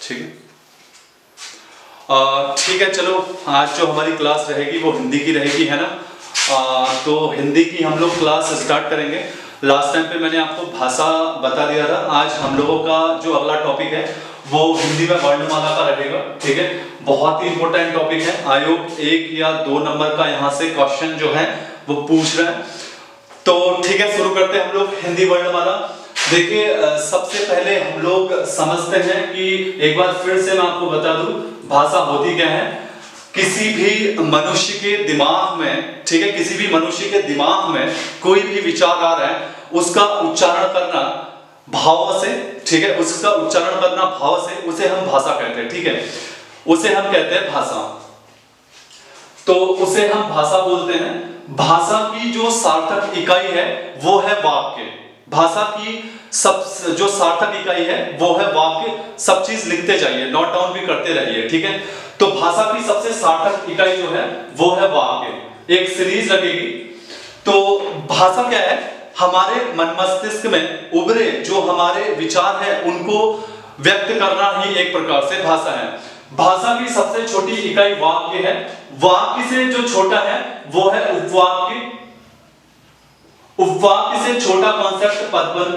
ठीक है। ठीक है, चलो आज जो हमारी क्लास रहेगी वो हिंदी की रहेगी, है ना। तो हिंदी की हम लोग क्लास स्टार्ट करेंगे। लास्ट टाइम पे मैंने आपको भाषा बता दिया था। आज हम लोगों का जो अगला टॉपिक है वो हिंदी में वर्णमाला का रहेगा। ठीक है, बहुत ही इंपॉर्टेंट टॉपिक है। आयोग 1 या 2 नंबर का यहाँ से क्वेश्चन जो है वो पूछ रहा है। तो ठीक है, शुरू करते हैं हम लोग हिंदी वर्णमाला। देखिए, सबसे पहले हम लोग समझते हैं कि एक बार फिर से मैं आपको बता दूं भाषा होती क्या है। किसी भी मनुष्य के दिमाग में, ठीक है, किसी भी मनुष्य के दिमाग में कोई भी विचार आ रहा है, उसका उच्चारण करना भाव से, ठीक है, उसका उच्चारण करना भाव से, उसे हम भाषा कहते हैं। ठीक है, उसे हम कहते हैं भाषा। तो उसे हम भाषा बोलते हैं। भाषा की जो सार्थक इकाई है वो है वाक्य। भाषा की सब जो सार्थक इकाई है वो है वाक्य। सब चीज लिखते जाइए, नोट डाउन भी करते रहिए। ठीक है, तो भाषा की सबसे सार्थक इकाई जो है वो है वाक्य। एक सीरीज लगेगी। तो भाषा क्या है? हमारे मन मस्तिष्क में उभरे जो हमारे विचार है उनको व्यक्त करना ही एक प्रकार से भाषा है। भाषा की सबसे छोटी इकाई वाक्य है। वाक्य से जो छोटा है वो है उपवाक्य। उपवाक्य से छोटा कॉन्सेप्ट पदबंध।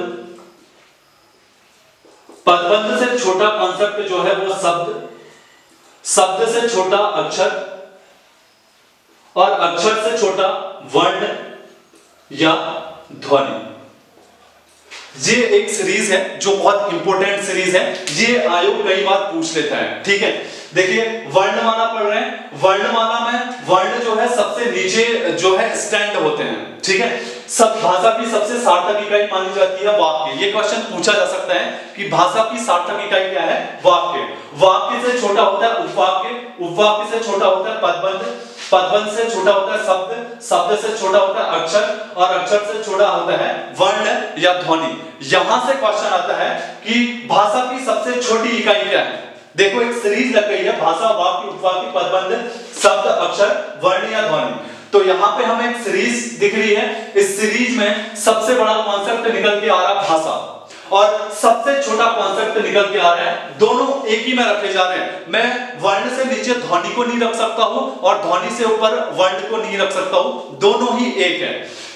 पदबंध से छोटा कॉन्सेप्ट जो है वो शब्द। शब्द से छोटा अक्षर, और अक्षर से छोटा वर्ण या ध्वनि। ये एक सीरीज है जो बहुत इंपॉर्टेंट सीरीज है। ये आयोग कई बार पूछ लेता है। ठीक है, देखिए वर्णमाला पढ़ रहे हैं। वर्णमाला में वर्ण जो है सबसे नीचे जो है स्टैंड होते हैं। ठीक है, सब भाषा की सबसे सार्थक इकाई मानी जाती है वाक्य। ये क्वेश्चन पूछा जा सकता है कि भाषा की सार्थक इकाई क्या है? वाक्य। वाक्य से छोटा होता है उपवाक्य। उपवाक्य से छोटा होता है पदबंध। पदबंध से छोटा होता है शब्द। शब्द से छोटा होता है अक्षर, और अक्षर से छोटा होता है वर्ण या ध्वनि। यहां से क्वेश्चन आता है कि भाषा की सबसे छोटी इकाई क्या है। देखो, एक सीरीज लग गई है, भाषा, वाक्य, उपवाक्य, पदबंध, शब्द, अक्षर, वर्ण या ध्वनि। तो यहाँ पे हमें एक सीरीज दिख रही है। इस सीरीज में सबसे बड़ा कॉन्सेप्ट निकल के आ रहा है भाषा, और सबसे छोटा कॉन्सेप्ट निकल के आ रहा है। दोनों एक ही में रखे जा रहे हैं। मैं वर्ण से नीचे ध्वनि को नहीं रख सकता हूं, और ध्वनि से ऊपर वर्ण को नहीं रख सकता हूं। दोनों ही एक है।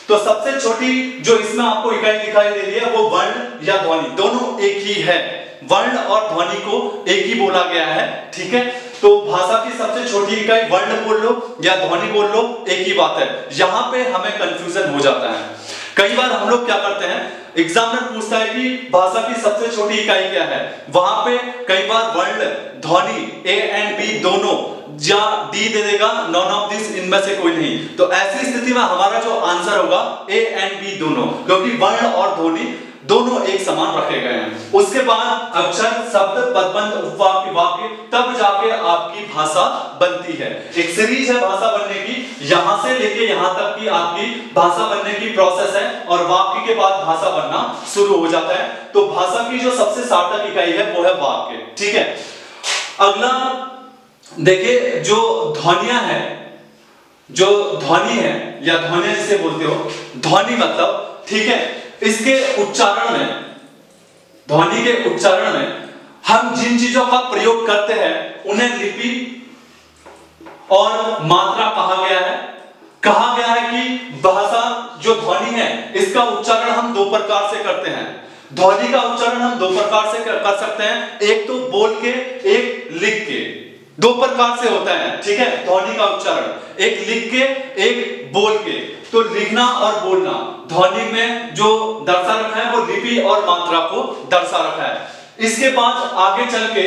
तो सबसे छोटी जो इसमें आपको इकाई दिखाई दे रही है वो वर्ण या ध्वनि, दोनों एक ही है। वर्ण और ध्वनि को एक ही बोला गया है। ठीक है, तो भाषा की सबसे छोटी इकाई वर्ण बोल लो या ध्वनि बोल लो, एक ही बात है। यहां पे हमें कंफ्यूजन हो जाता है। कई बार हम लोग क्या करते हैं, एग्जामिनर पूछता है कि भाषा की सबसे छोटी इकाई क्या है। वहां पे कई बार वर्ण, ध्वनि, ए एंड बी दोनों, या डी दे देगा, नॉन ऑफ दिस, इनमें से कोई नहीं। तो ऐसी स्थिति में हमारा जो आंसर होगा ए एंड बी दोनों, क्योंकि वर्ण और ध्वनि दोनों एक समान रखे गए हैं। उसके बाद अक्षर, शब्द, पदबंध, उपवाक्य, वाक्य, तब जाके आपकी भाषा बनती है। एक सीरीज है भाषा बनने की। यहां से लेके यहां तक की आपकी भाषा बनने की प्रोसेस है, और वाक्य के बाद भाषा बनना शुरू हो जाता है। तो भाषा की जो सबसे सार्थक इकाई है वो है वाक्य। ठीक है, अगला देखिए, जो ध्वनियां है, जो ध्वनि है या ध्वनि जिसे बोलते हो, ध्वनि मतलब, ठीक है, इसके उच्चारण में, ध्वनि के उच्चारण में हम जिन चीजों का प्रयोग करते हैं उन्हें लिपि और मात्रा कहा गया है। कहा गया है कि भाषा जो ध्वनि है इसका उच्चारण हम 2 प्रकार से करते हैं। ध्वनि का उच्चारण हम 2 प्रकार से कर सकते हैं, एक तो बोल के, एक लिख के। 2 प्रकार से होता है। ठीक है, ध्वनि का उच्चारण, एक लिख के, एक बोल के। तो लिखना और बोलना, ध्वनि में जो दर्शा रखा है वो लिपि और मात्रा को दर्शा रखा है। इसके बाद आगे चल के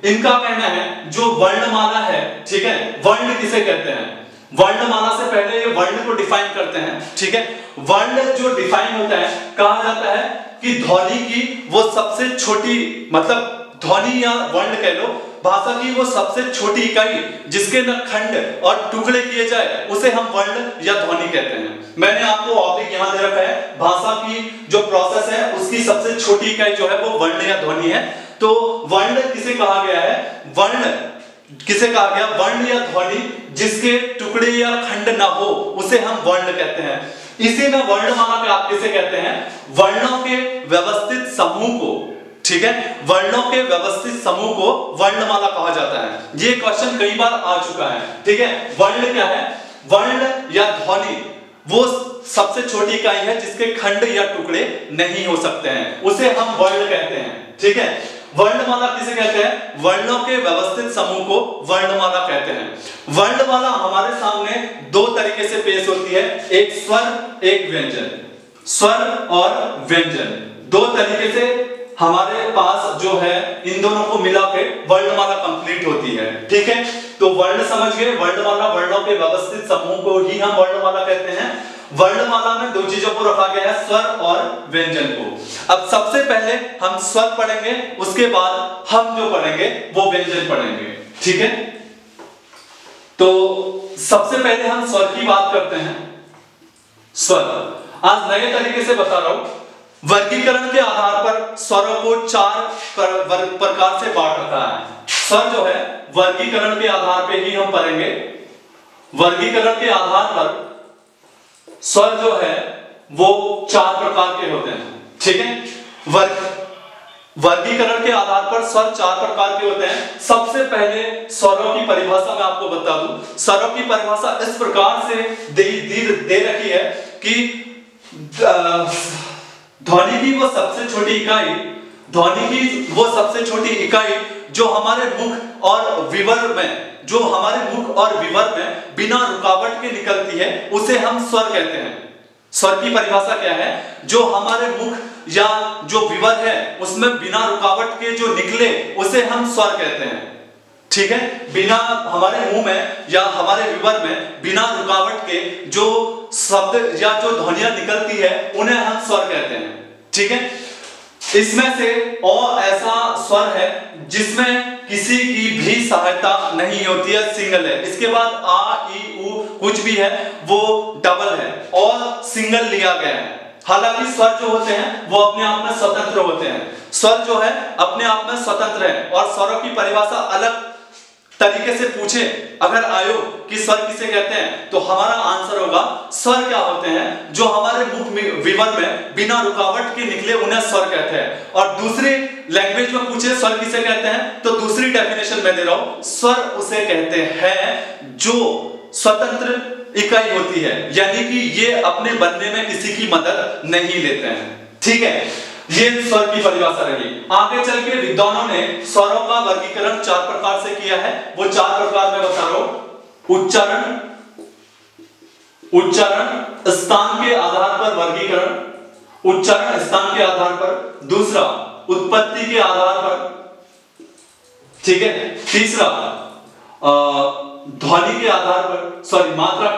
इनका कहना है जो वर्णमाला है, ठीक है, वर्ण किसे कहते हैं। वर्णमाला से पहले ये वर्ण को डिफाइन करते हैं। ठीक है, वर्ण जो डिफाइन होता है, कहा जाता है कि ध्वनि की वो सबसे छोटी, मतलब ध्वनि या वर्ण कह लो, भाषा की वो सबसे छोटी इकाई जिसके न खंड और टुकड़े किए जाए उसे हम वर्ण या ध्वनि कहते हैं। मैंने आपको ऑब्लिक यहां दे रखा है। भाषा की जो प्रोसेस है उसकी सबसे छोटी इकाई जो है वो वर्ण या ध्वनि है। तो वर्ण किसे कहा गया है? वर्ण किसे कहा गया? वर्ण या ध्वनि जिसके टुकड़े या खंड ना हो उसे हम वर्ण कहते हैं। इसी में वर्णमाला पे आप किसे कहते हैं? वर्णों के व्यवस्थित समूह को, ठीक है, वर्णों के व्यवस्थित समूह को वर्णमाला कहा जाता है। ये क्वेश्चन कई बार आ चुका है। ठीक है, वर्ण क्या है? वर्ण या ध्वनि वो सबसे छोटी इकाई है जिसके खंड या टुकड़े नहीं हो सकते हैं, उसे हम वर्ण कहते हैं। ठीक है, वर्णमाला किसे कहते हैं? वर्णों के व्यवस्थित समूह को वर्णमाला कहते हैं। वर्णमाला हमारे सामने दो तरीके से पेश होती है, एक स्वर, एक व्यंजन। स्वर और व्यंजन दो तरीके से हमारे पास जो है, इन दोनों को मिला के वर्णमाला कंप्लीट होती है। ठीक है, तो वर्ण समझ गए। वर्णमाला, वर्णों के व्यवस्थित समूह को ही हम वर्णमाला कहते हैं। वर्णमाला में दो चीजों को रखा गया है, स्वर और व्यंजन को। अब सबसे पहले हम स्वर पढ़ेंगे, उसके बाद हम जो पढ़ेंगे वो व्यंजन पढ़ेंगे। ठीक है, तो सबसे पहले हम स्वर की बात करते हैं। स्वर आज नए तरीके से बता रहा हूं। वर्गीकरण के आधार पर स्वरों को चार प्रकार से बांट रखा है। स्वर जो है वर्गीकरण के आधार पे ही हम पढ़ेंगे। वर्गीकरण के आधार पर स्वर जो है वो चार प्रकार के होते हैं। ठीक है, वर्गीकरण के आधार पर स्वर चार प्रकार के होते हैं। सबसे पहले स्वरों की परिभाषा मैं आपको बता दूं। स्वरों की परिभाषा इस प्रकार से दे रखी है कि ध्वनि की वो सबसे छोटी इकाई, ध्वनि की वो सबसे छोटी इकाई जो हमारे मुख और विवर में, जो हमारे मुख और विवर में बिना रुकावट के निकलती है, उसे हम स्वर कहते हैं। स्वर की परिभाषा क्या है? जो हमारे मुख या जो विवर है उसमें बिना रुकावट के जो निकले उसे हम स्वर कहते हैं। ठीक है, बिना हमारे मुंह में या हमारे विवर में बिना रुकावट के जो शब्द या जो ध्वनियां निकलती है उन्हें हम स्वर कहते हैं। ठीक है, इसमें से और ऐसा स्वर है जिसमें किसी की भी सहायता नहीं होती है, सिंगल है। इसके बाद आ, ई, उ कुछ भी है वो डबल है और सिंगल लिया गया है। हालांकि स्वर जो होते हैं वो अपने आप में स्वतंत्र होते हैं। स्वर जो है अपने आप में स्वतंत्र है और स्वरों की परिभाषा अलग तरीके से पूछे अगर आयो कि स्वर किसे कहते हैं, तो हमारा आंसर होगा स्वर क्या होते हैं? जो हमारे मुख विवर में बिना रुकावट के निकले उन्हें स्वर कहते हैं। और दूसरी लैंग्वेज में पूछे स्वर किसे कहते हैं, तो दूसरी डेफिनेशन मैं दे रहा हूं, स्वर उसे कहते हैं जो स्वतंत्र इकाई होती है, यानी कि ये अपने बनने में किसी की मदद नहीं लेते हैं। ठीक है, ये स्वर की परिभाषा रही। आगे चल के विद्वानों ने स्वरों का वर्गीकरण चार प्रकार से किया है। वो चार प्रकार मैं बता रहा हूं। उच्चारण, उच्चारण स्थान के आधार पर वर्गीकरण, उच्चारण स्थान के आधार पर। दूसरा उत्पत्ति के आधार पर। ठीक है, तीसरा ध्वनि के आधार पर, सॉरी मात्रा,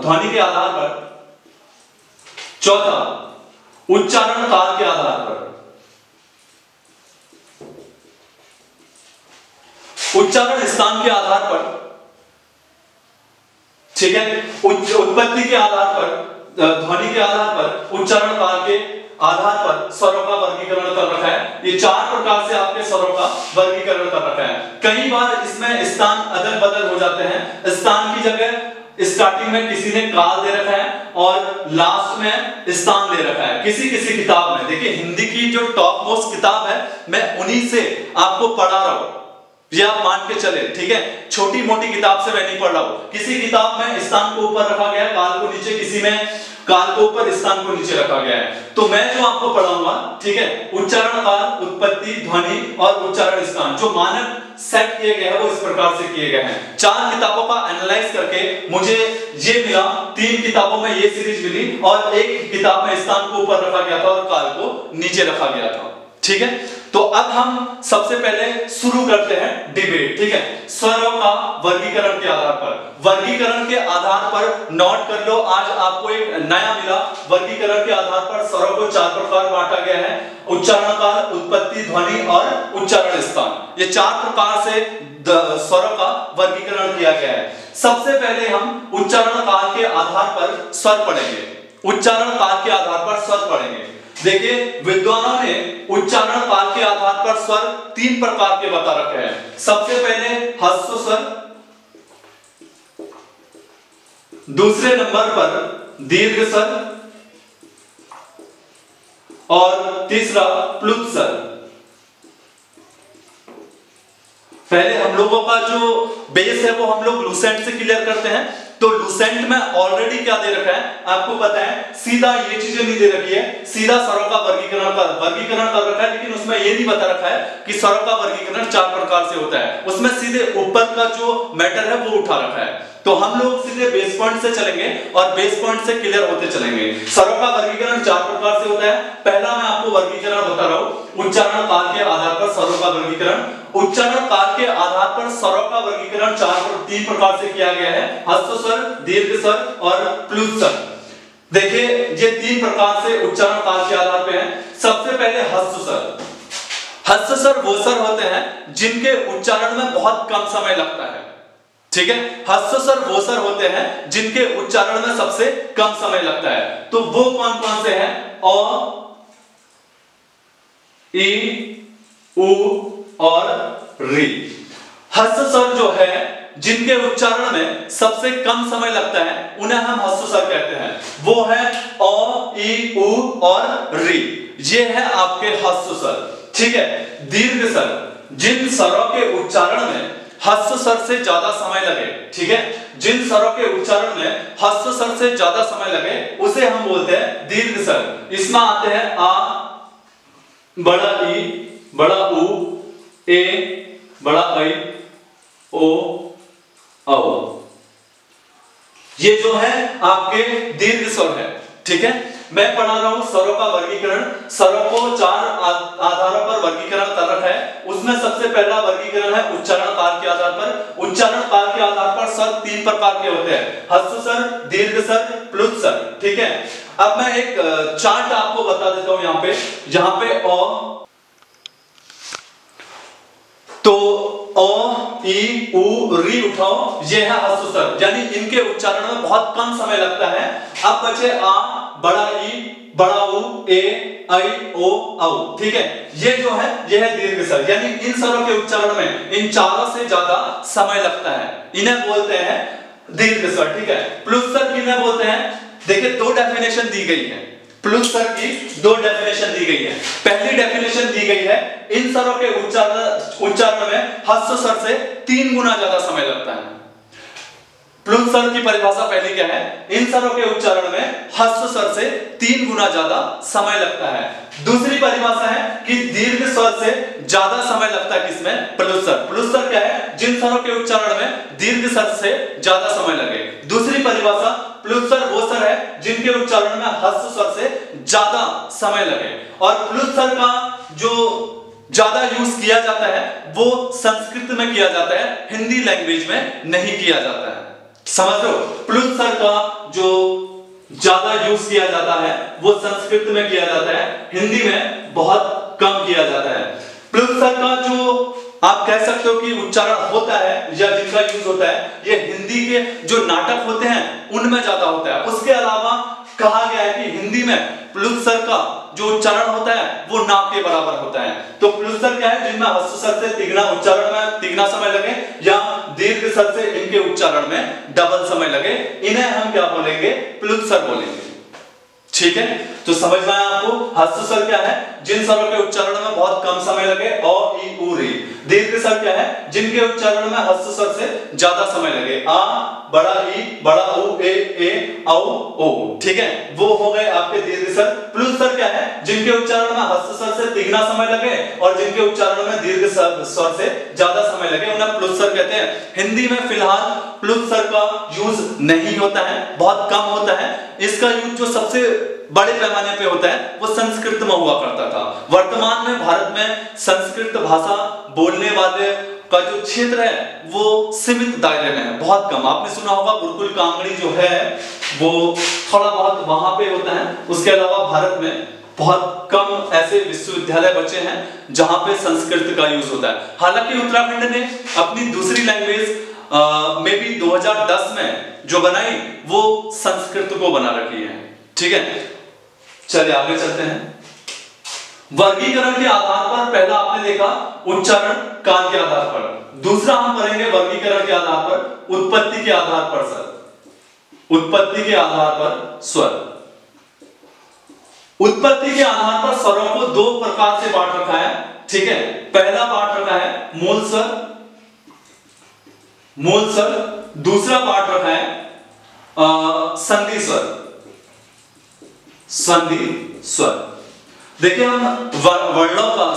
ध्वनि के आधार पर। चौथा उच्चारण काल के आधार पर। उच्चारण स्थान के आधार पर। ठीक है, उत्पत्ति के आधार पर, ध्वनि के आधार पर, उच्चारण काल के आधार पर स्वरों का वर्गीकरण कर रखा है। ये चार प्रकार से आपके स्वरों का वर्गीकरण कर रखा है। कई बार इसमें स्थान अदल बदल हो जाते हैं। स्थान की जगह स्टार्टिंग में किसी ने काल दे रखा है और लास्ट में स्थान दे रखा है किसी किसी किताब में। देखिए हिंदी की जो टॉप मोस्ट किताब है मैं उन्हीं से आपको पढ़ा रहा हूं, ये आप मान के चले। ठीक है, छोटी मोटी किताब से मैं नहीं पढ़ रहा हूं। किसी किताब में स्थान को ऊपर रखा गया है, काल को नीचे, किसी में काल को ऊपर स्थान को नीचे रखा गया है। तो मैं जो आपको पढ़ाऊंगा, ठीक है, उच्चारण काल, उत्पत्ति, ध्वनि और उच्चारण स्थान जो मानक सेट किए गए हैं वो इस प्रकार से किए गए हैं। चार किताबों का एनालाइज करके मुझे ये मिला, 3 किताबों में ये सीरीज मिली और एक किताब में स्थान को ऊपर रखा गया था और काल को नीचे रखा गया था। ठीक है, तो अब हम सबसे पहले शुरू करते हैं डिबेट। ठीक है, स्वरों का वर्गीकरण के आधार पर। वर्गीकरण के आधार पर नोट कर लो, आज आपको एक नया मिला। वर्गीकरण के आधार पर स्वरों को 4 प्रकार बांटा गया है, उच्चारण काल, उत्पत्ति, ध्वनि और उच्चारण स्थान। ये 4 प्रकार से स्वरों का वर्गीकरण किया गया है। सबसे पहले हम उच्चारण काल के आधार पर स्वर पढ़ेंगे। उच्चारण काल के आधार पर स्वर पढ़ेंगे। देखिए विद्वानों ने उच्चारण काल के आधार पर स्वर 3 प्रकार के बता रखे हैं। सबसे पहले ह्रस्व स्वर, दूसरे नंबर पर दीर्घ स्वर और तीसरा प्लुत स्वर। पहले हम लोगों का जो बेस है वो हम लोग लूसेंट से क्लियर करते हैं। तो लूसेंट में ऑलरेडी क्या दे रखा है आपको पता है, सीधा ये चीजें नहीं दे रखी है, सीधा स्वरों का वर्गीकरण कर रखा है, लेकिन उसमें ये नहीं बता रखा है कि स्वरों का वर्गीकरण 4 प्रकार से होता है। उसमें सीधे ऊपर का जो मैटर है वो उठा रखा है। तो हम लोग सीधे बेस पॉइंट से चलेंगे और बेस पॉइंट से क्लियर होते चलेंगे। स्वरों का वर्गीकरण 4 प्रकार से होता है। पहला मैं आपको वर्गीकरण बता रहा हूं, उच्चारण काल के आधार पर स्वरों का वर्गीकरण। उच्चारण काल के आधार पर स्वरों का वर्गीकरण 3 प्रकार से किया गया है, ह्रस्व स्वर, दीर्घ स्वर और प्लुत स्वर। देखिए ये 3 प्रकार से उच्चारण काल के आधार पे है। सबसे पहले ह्रस्व स्वर। ह्रस्व स्वर वो स्वर होते हैं जिनके उच्चारण में बहुत कम समय लगता है, ठीक है। ह्रस्व स्वर वो स्वर होते हैं जिनके उच्चारण में सबसे कम समय लगता है। तो वो कौन कौन से हैं? अ, ई, उ और री। ह्रस्व स्वर जो है जिनके उच्चारण में सबसे कम समय लगता है उन्हें हम ह्रस्व स्वर कहते हैं। वो है अ, ई, उ और री। ये है आपके ह्रस्व स्वर, ठीक है। दीर्घ स्वर, जिन स्वरों के उच्चारण में ह्रस्व स्वर से ज्यादा समय लगे, ठीक है, जिन स्वरों के उच्चारण में ह्रस्व स्वर से ज्यादा समय लगे उसे हम बोलते हैं दीर्घ स्वर। इसमें आते हैं आ, बड़ा ई, बड़ा उ, ए, बड़ा ऐ, ओ, औ। ये जो है आपके दीर्घ स्वर है, ठीक है। मैं पढ़ा रहा हूं स्वरों का वर्गीकरण। स्वरों को 4 आधारों पर वर्गीकरण कर रखा है। उसमें सबसे पहला वर्गीकरण है उच्चारण काल के आधार पर। उच्चारण काल के आधार पर स्वर 3 प्रकार के होते हैं, ह्रस्व स्वर, दीर्घ स्वर, प्लुत स्वर, ठीक है। अब मैं एक चार्ट आपको बता देता हूं जहां पे अ, तो अ, ई, उ, री उठाओ, ये है ह्रस्व स्वर, यानी इनके उच्चारण में बहुत कम समय लगता है। अब बचे आ, बड़ा ई, बड़ा उ, ए, ऐ, ओ, औ, ठीक है। ये जो है ये है दीर्घ स्वर, यानी इन स्वरों के उच्चारण में इन चारों से ज्यादा समय लगता है, इन्हें बोलते हैं दीर्घ स्वर, ठीक है। प्लुत स्वर किन्हें बोलते हैं? देखिए 2 डेफिनेशन दी गई है, प्लुत स्वर की 2 डेफिनेशन दी गई है। पहली डेफिनेशन दी गई है इन स्वरों के उच्चारण में ह्रस्व स्वर से 3 गुना ज्यादा समय लगता है। प्लुत स्वर की परिभाषा पहली क्या है? इन स्वरों के उच्चारण में ह्रस्व स्वर से 3 गुना ज्यादा समय लगता है। दूसरी परिभाषा है कि दीर्घ स्वर से ज्यादा समय लगता है किसमें? प्लुत स्वर। प्लुत स्वर क्या है? जिन स्वरों के उच्चारण में दीर्घ स्वर से ज्यादा समय लगे। दूसरी परिभाषा, प्लुत स्वर वो स्वर है जिनके उच्चारण में ह्रस्व स्वर से ज्यादा समय लगे। और प्लुत स्वर का जो ज्यादा यूज किया जाता है वो संस्कृत में किया जाता है, हिंदी लैंग्वेज में नहीं किया जाता है। समझ लो, प्लुत स्वर का जो ज्यादा यूज किया जाता है वो संस्कृत में किया जाता है, हिंदी में बहुत कम किया जाता है। प्लुत स्वर का जो आप कह सकते हो कि उच्चारण होता है या जिनका यूज होता है, ये हिंदी के जो नाटक होते हैं उनमें ज्यादा होता है। उसके अलावा कहा गया है कि हिंदी में प्लुत स्वर का जो उच्चारण होता है वो ना के बराबर होता है। तो प्लुत स्वर क्या है? जिनमें ह्रस्व स्वर से तिगुना उच्चारण में तिगुना समय लगे या दीर्घ स्वर से इनके उच्चारण में डबल समय लगे, इन्हें हम क्या बोलेंगे? प्लुत स्वर बोलेंगे, ठीक है। तो समझ में आया आपको? ह्रस्व स्वर क्या है? जिन स्वरों के उच्चारण में बहुत कम समय लगे, अ, ई, उ, री। दीर्घ स्वर क्या है? जिनके उच्चारण में ह्रस्व स्वर से ज्यादा समय लगे, आ, बड़ा ई, बड़ा उ, ए, औ, ओ, ठीक है। वो हो गए आपके दीर्घ स्वर। प्लुत स्वर क्या है? जिनके उच्चारण में ह्रस्व स्वर से तिगुना समय लगे और जिनके उच्चारण में दीर्घ स्वर से ज्यादा समय लगे, उन्हें प्लुत स्वर कहते हैं। हिंदी में फिलहाल प्लुत स्वर का यूज नहीं होता है, बहुत कम होता है। इसका यूज जो सबसे बड़े पैमाने पे होता है वो संस्कृत में हुआ करता था। वर्तमान में भारत में संस्कृत भाषा बोलने वाले का जो क्षेत्र है वो सीमित दायरे में है, बहुत कम। आपने सुना होगा गुरुकुल कांगड़ी जो है वो थोड़ा बहुत वहां पे होता है। उसके अलावा भारत में बहुत कम ऐसे विश्वविद्यालय बचे हैं जहां पे संस्कृत का यूज होता है। हालांकि उत्तराखंड ने अपनी दूसरी लैंग्वेज में भी 2010 में जो बनाई वो संस्कृत को बना रखी है, ठीक है। चलिए आगे चलते हैं। वर्गीकरण के आधार पर पहला आपने देखा उच्चारण काल के आधार पर, दूसरा हम करेंगे वर्गीकरण के आधार पर उत्पत्ति के आधार पर स्वर। उत्पत्ति के आधार पर स्वर। उत्पत्ति के आधार पर स्वरों को 2 प्रकार से बांट रखा है, ठीक है। पहला बांट रखा है मूल स्वर मूल स्वर। दूसरा पार्ट रखा है संधि स्वर। संधि स्वर। देखिए हम वर्णों का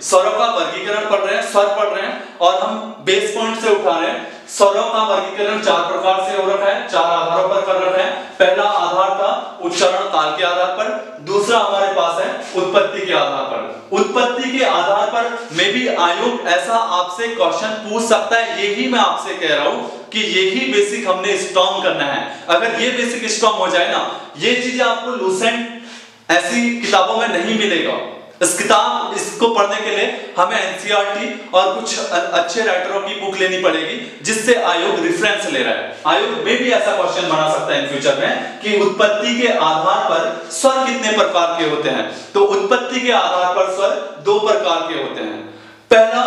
स्वरों का वर्गीकरण पढ़ रहे हैं, स्वर पढ़ रहे हैं और हम बेस पॉइंट से उठा रहे हैं। स्वरों का वर्गीकरण 4 प्रकार से हो रखा है, 4 आधारों पर कर रखा है। पहला आधार था उच्चारण काल के आधार पर, दूसरा हमारे पास है उत्पत्ति के आधार पर। उत्पत्ति के आधार पर में भी आयोग ऐसा आपसे क्वेश्चन पूछ सकता है, यही मैं आपसे कह रहा हूं कि यही बेसिक हमने स्ट्रॉन्ग करना है। अगर ये बेसिक स्ट्रॉन्ग हो जाए ना, ये चीजें आपको लूसेंट ऐसी किताबों में नहीं मिलेगा। इसको पढ़ने के लिए हमें एनसीईआरटी और कुछ अच्छे राइटरों की बुक लेनी पड़ेगी, जिससे आयोग रेफरेंस ले रहा है। आयोग में भी ऐसा क्वेश्चन बना सकता है इन फ्यूचर में कि उत्पत्ति के आधार पर स्वर कितने प्रकार के होते हैं। तो उत्पत्ति के आधार पर स्वर 2 प्रकार के होते हैं। पहला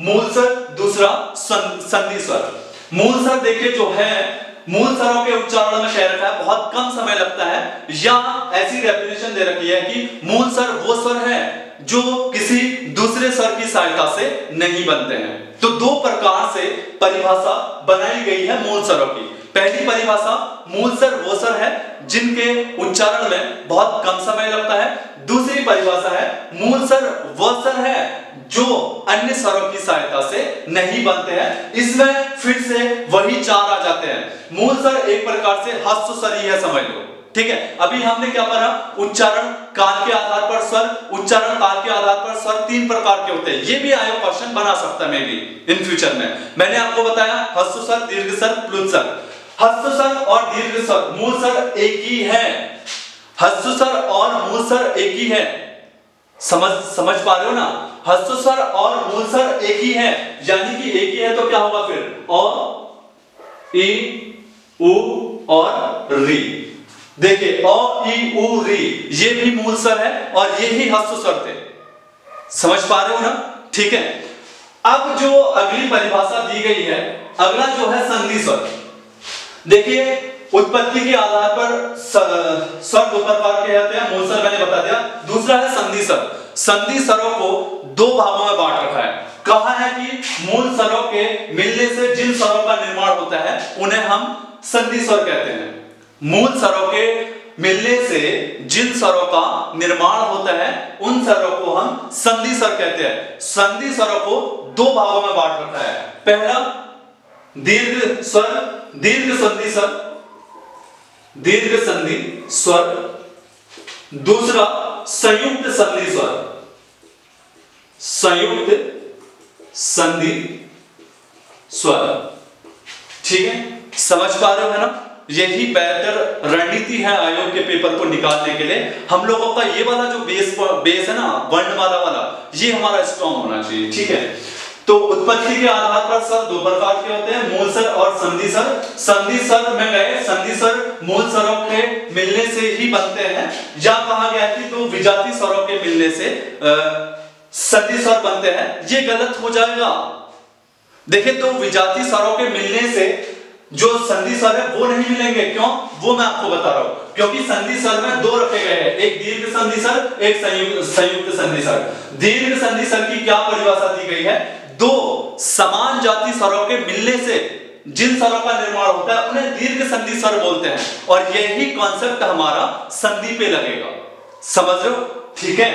मूल स्वर, दूसरा संधि स्वर। मूल स्वर देखिए जो है, मूल स्वरों के उच्चारण में कह रखा है बहुत कम समय लगता है, या ऐसी डेफिनेशन दे रखी है कि मूल स्वर वो स्वर है जो किसी दूसरे स्वर की सहायता से नहीं बनते हैं। तो 2 प्रकार से परिभाषा बनाई गई है मूल स्वरों की। पहली परिभाषा, मूल स्वर वो स्वर है जिनके उच्चारण में बहुत कम समय लगता है। दूसरी परिभाषा है, मूल स्वर वो स्वर है जो अन्य स्वरों की सहायता से नहीं बनते हैं। इसमें फिर से वही 4 आ जाते हैं। मूल स्वर एक प्रकार से हस्त स्वर ही है, समझ लो, ठीक है। अभी हमने क्या पढ़ा, उच्चारण काल के आधार पर स्वर, उच्चारण काल के आधार पर स्वर 3 प्रकार के होते हैं। ये भी आयोग क्वेश्चन बना सकता है मे बी इन फ्यूचर में। मैंने आपको बताया हस्त स्वर, दीर्घ स्वर, प्लुत स्वर। हस्त स्वर और दीर्घ स्वर, मूल स्वर एक ही है। हस्त स्वर और मूल स्वर एक ही है, समझ पा रहे हो ना। हस्त स्वर और मूल स्वर एक ही है, यानी कि एक ही है तो क्या होगा फिर, अ, इ, उ और री। देखिए अ, इ, उ, री ये भी मूल स्वर है और ये ही हस्त स्वर थे। समझ पा रहे हो ना, ठीक है। अब जो अगली परिभाषा दी गई है, अगला जो है संधि स्वर। देखिए उत्पत्ति के आधार पर स्वर 2 प्रकार के होते हैं, मूल स्वर मैंने बता दिया। दूसरा है संधि स्वर। संधि स्वरों को 2 भागों में बांट रखा है। कहा है कि मूल स्वरों के मिलने से जिन स्वरों का निर्माण होता है उन्हें हम संधि स्वर कहते हैं। मूल स्वरों के मिलने से जिन स्वरों का निर्माण होता है उन स्वरों को हम संधि स्वर कहते हैं। संधि स्वरों को 2 भागों में बांट रखा है। पहला दीर्घ स्वर, दीर्घ संधि स्वर, दीर्घ संधि स्वर। दूसरा संयुक्त संधि स्वर, संयुक्त संधि स्वर, ठीक है। समझ पा रहे हो है ना। यही बेहतर रणनीति है आयोग के पेपर को निकालने के लिए। हम लोगों का ये वाला जो बेस है ना, वर्णमाला वाला, ये हमारा स्ट्रॉन्ग होना चाहिए, ठीक है। तो उत्पत्ति के आधार पर स्वर 2 प्रकार के होते हैं, मूल स्वर और संधि स्वर। संधि स्वर में गए, संधि स्वर मूल स्वरों के मिलने से ही बनते हैं, या कहा गया कि 2 विजातीय स्वरों के मिलने से संधि स्वर बनते हैं। ये गलत हो जाएगा। देखिए 2 विजातीय स्वरों के मिलने से जो संधि स्वर है वो नहीं मिलेंगे। क्यों, वो मैं आपको बता रहा हूं। क्योंकि संधि स्वर में 2 रखे गए हैं, एक दीर्घ संधि स्वर, एक संयुक्त संधि स्वर। दीर्घ संधि स्वर की क्या परिभाषा दी गई है, 2 समान जाति स्वरों के मिलने से जिन स्वरों का निर्माण होता है उन्हें दीर्घ संधि स्वर बोलते हैं। और यही कॉन्सेप्ट हमारा संधि पे लगेगा, समझ रहे हो, ठीक है।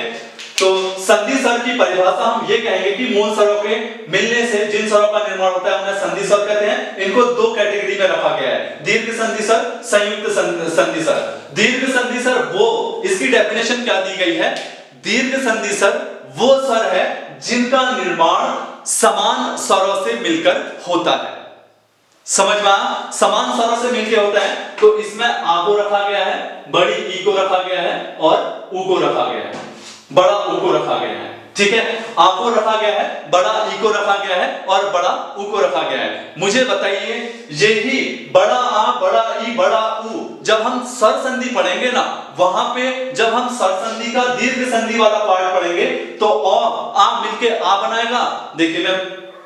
तो संधि स्वर की परिभाषा हम ये कहेंगे कि मूल स्वरों के मिलने से जिन स्वरों का निर्माण होता है उन्हें संधि स्वर कहते हैं। इनको 2 कैटेगरी में रखा गया है, दीर्घ संधि स्वर, संयुक्त संधि स्वर। दीर्घ संधि स्वर वो, इसकी डेफिनेशन क्या दी गई है, दीर्घ संधि स्वर वो स्वर है जिनका निर्माण समान स्वरों से मिलकर होता है। समझ में आया, समान स्वरों से मिलकर होता है। तो इसमें आ को रखा गया है, बड़ी ई को रखा गया है और ऊ को रखा गया है, बड़ा ऊ को रखा गया है, ठीक है। आ को रखा गया है, बड़ा ई को रखा गया है और बड़ा ऊ को रखा गया है। मुझे बताइए, यही बड़ा आ, बड़ा ई, बड़ा ऊ, जब हम स्वर संधि पढ़ेंगे ना, वहां पे जब हम स्वर संधि का दीर्घ संधि वाला पार्ट पढ़ेंगे तो आ मिलके आ बनाएगा। देखिए मैं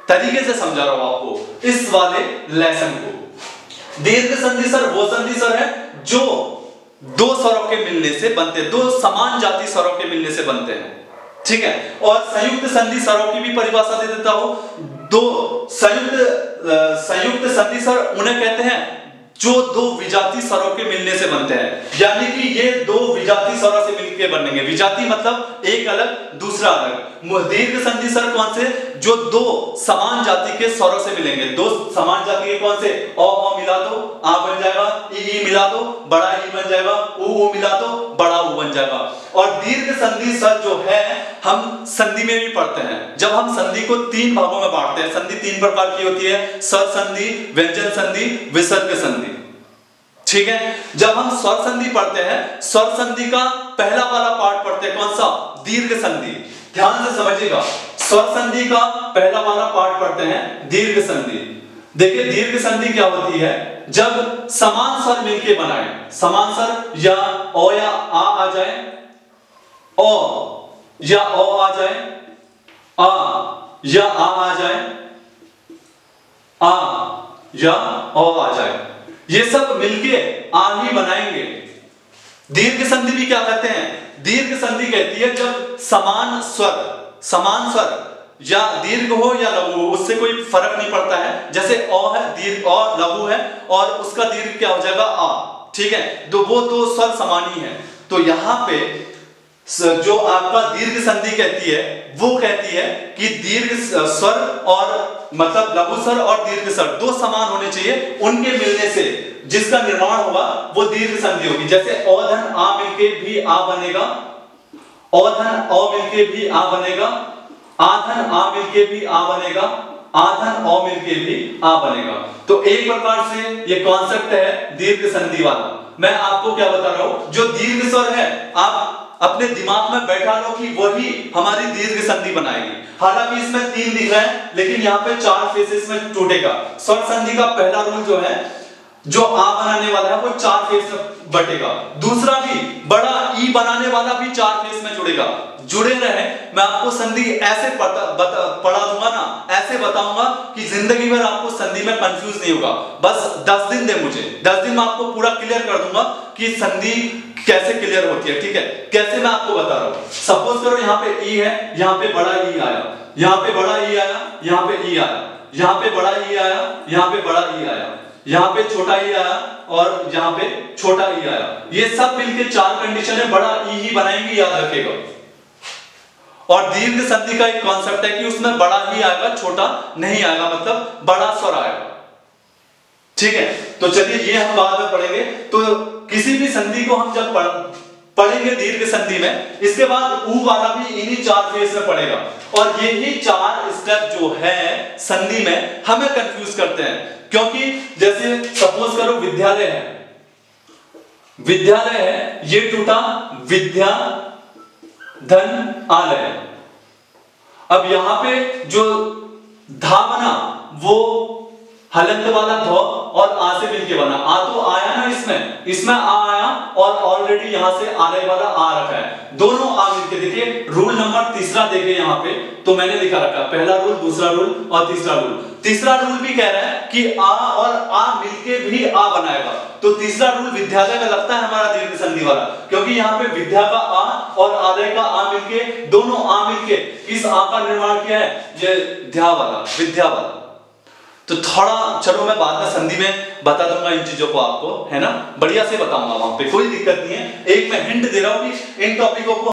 तरीके से समझा रहा हूं आपको इस वाले लेसन को। दीर्घ संधि स्वर वो संधि स्वर है जो 2 स्वरों के मिलने से बनते हैं, 2 समान जाति स्वरों के मिलने से बनते हैं, ठीक है। और संयुक्त संधि स्वरों की भी परिभाषा दे देता हूं, दो संयुक्त संधि स्वर उन्हें कहते हैं जो दो विजातीय स्वरों के मिलने से बनते हैं, यानी कि ये दो विजातीय स्वरों से मिलकर बनेंगे। विजातीय मतलब एक अलग दूसरा अलग। दीर्घ संधि स्वर कौन से? जो दो समान जाति के स्वरों से मिलेंगे। दो समान जाति के कौन से? अ मिला दो आ बन जाएगा, ई मिला दो बड़ा ई बन जाएगा, उ मिला दो बड़ा उ बन जाएगा। और दीर्घ संधि स्वर जो है हम संधि में भी पढ़ते हैं। जब हम संधि को तीन भागों में बांटते हैं, संधि तीन प्रकार की होती है, स्वर संधि, व्यंजन संधि, विसर्ग संधि। ठीक है, जब हम स्वर संधि पढ़ते हैं, स्वर संधि का पहला वाला पार्ट पढ़ते हैं, कौन सा? दीर्घ संधि। ध्यान से समझिएगा, स्वर संधि का पहला वाला पार्ट पढ़ते हैं दीर्घ संधि। देखिए दीर्घ संधि क्या होती है? जब समान स्वर मिलके बनाए, समान स्वर या ओ या आ जाए, ओ या ओ आ जाए, आ या आ जाए, आ या ओ आ जाए, ये सब मिलके आ ही बनाएंगे। दीर्घ संधि भी क्या कहते हैं? दीर्घ संधि कहती है जब समान स्वर या दीर्घ हो या लघु हो, उससे कोई फर्क नहीं पड़ता है। जैसे अ है, दीर्घ अ लघु है और उसका दीर्घ क्या हो जाएगा? आ। ठीक है, तो वो दो स्वर समान ही है। तो यहां पे जो आपका दीर्घ संधि कहती है, वो कहती है कि दीर्घ स्वर और मतलब लघु स्वर और दीर्घ स्वर दो समान होने चाहिए, उनके मिलने से जिसका निर्माण होगा वो दीर्घ संधि होगी। जैसे अ धन आ मिलके भी आ बनेगा, अ धन अ मिलके भी आ बनेगा, आ धन आ मिलके भी आ बनेगा, आ धन अ मिलके भी आ बनेगा। तो एक प्रकार से ये कॉन्सेप्ट है दीर्घ संधि वाला। मैं आपको क्या बता रहा हूं, जो दीर्घ स्वर है आप अपने दिमाग में बैठा लो कि वही हमारी दीर्घ संधि बनाएगी। हालांकि इसमें तीन दिख रहा है, लेकिन यहाँ पे चार फेसेस में टूटेगा। स्वर संधि का पहला रूल जो है, जो आ बनाने वाला है वो चार फेस में बटेगा। दूसरा भी बड़ा ई बनाने वाला भी चार फेस में जुड़ेगा। जुड़े रहे, मैं आपको संधि ऐसे पढ़ा दूंगा ना, ऐसे बताऊंगा कि जिंदगी भर आपको संधि में कंफ्यूज नहीं होगा। बस 10 दिन दे मुझे, 10 दिन में आपको पूरा क्लियर कर दूंगा कि संधि कैसे क्लियर होती है। ठीक है, कैसे मैं आपको बता रहा हूं। सपोज करो यहाँ पे ई है, यहाँ पे बड़ा ई आया, यहाँ पे बड़ा ई आया, यहाँ पे ई आया, यहाँ पे बड़ा ई आया, यहाँ पे बड़ा ई आया, यहाँ पे छोटा ई आया और यहाँ पे छोटा ई आया। ये सब मिलके चार कंडीशन है, बड़ा ई ही बनाएंगे, याद रखेगा। और दीर्घ संधि का एक कॉन्सेप्ट है कि उसमें बड़ा ही आएगा, छोटा नहीं आएगा, मतलब बड़ा स्वर आएगा। ठीक है, तो चलिए ये हम बाद में पढ़ेंगे। तो किसी भी संधि को हम जब पढ़ेंगे दीर्घ संधि में, इसके बाद ऊ वाला भी इन्हीं चार फेस में पड़ेगा। और यही चार स्टेप जो है संधि में हमें कंफ्यूज करते हैं। क्योंकि जैसे सपोज करो विद्यालय है, विद्यालय है, ये टूटा विद्या धन आलय। अब यहां पे जो धा बना वो हलंत वाला ध और आ से मिलके बना। आ तो आया ना, इसमें आ आया और ऑलरेडी यहां से आलय वाला आ रखा है, दोनों आ मिलके। देखिए रूल नंबर तीसरा देखिए यहाँ पे, तो मैंने लिखा रखा पहला रूल, दूसरा रूल और तीसरा रूल। तीसरा रूल भी कह रहा है कि आ और आ मिलके भी आ बनाएगा। तो तीसरा रूल विद्यालय में लगता है हमारा दीर्घ संधि वाला, क्योंकि यहाँ पे विद्या का आ और आलय का आ मिलके, दोनों आ मिलके इस आ का निर्माण किया है, ये ध्या वाला, विद्या वाला। तो थोड़ा चलो मैं बाद में संधि में बता दूंगा इन चीजों को आपको, है ना, बढ़िया से बताऊंगा, वहां पे कोई दिक्कत नहीं है। एक मैं हिंट दे रहा हूं कि इन टॉपिकों को